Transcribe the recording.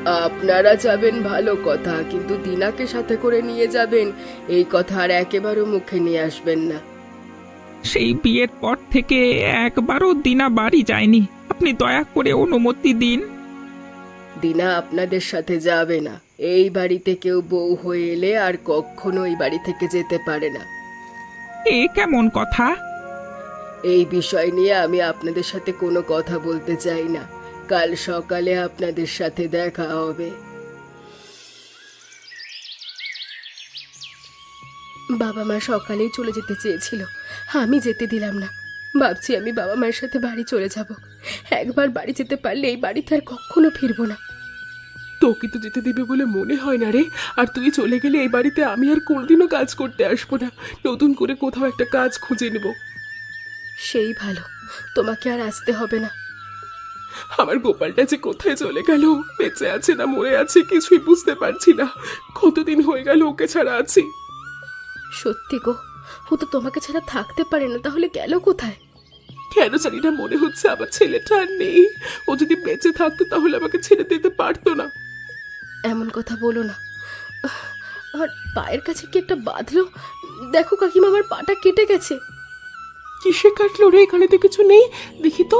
আপনারা যাবেন ভালো কথা, কিন্তু দিনাকে সাথে করে নিয়ে যাবেন এই কথা আর একেবারে মুখে নিয়ে আসবেন না। সেই বিয়ের পর থেকে একবারও দিনা বাড়ি যায়নি। আপনি দয়া করে অনুমতি দিন। দিনা আপনাদের সাথে যাবে না। এই বাড়িতে কেউ বউ হয়ে এলে আর কখনো এই বাড়ি থেকে যেতে পারে না। এ কেমন কথা? এই বিষয় নিয়ে আমি আপনাদের সাথে কোনো কথা বলতে চাই না। কাল সকালে আপনাদের সাথে দেখা হবে। বাবা মা সকালেই চলে যেতে চেয়েছিল, আমি যেতে দিলাম না। ভাবছি আমি বাবা মায়ের সাথে বাড়ি চলে যাব। একবার বাড়ি যেতে পারলে এই বাড়িতে আর কখনো ফিরবো না। তোকে তো যেতে দিবে বলে মনে হয় না রে। আর তুই চলে গেলে এই বাড়িতে আমি আর কোনোদিনও কাজ করতে আসবো না। নতুন করে কোথাও একটা কাজ খুঁজে নেব। সেই ভালো, তোমাকে আর আসতে হবে না। আমার গোপালটা যে কোথায় চলে গেল, বেঁচে আছে না মরে আছে কিছুই বুঝতে পারছি না। কতদিন হয়ে গেল ওকে ছাড়া আছি। সত্যি গো, ও তো তোমাকে ছাড়া থাকতে পারে না, তাহলে গেল কোথায়? কেন জানি না মনে হচ্ছে আমার ছেলেটা আর নেই। ও যদি বেঁচে থাকতো তাহলে আমাকে ছেড়ে দিতে পারতো না। এমন কথা বলো না। আমার পায়ের কাছে কি একটা বাঁধলো। দেখো কাকিমা, আমার পাটা কেটে গেছে। কিসে কাটলো রে? এখানে তো কিছু নেই, দেখি তো।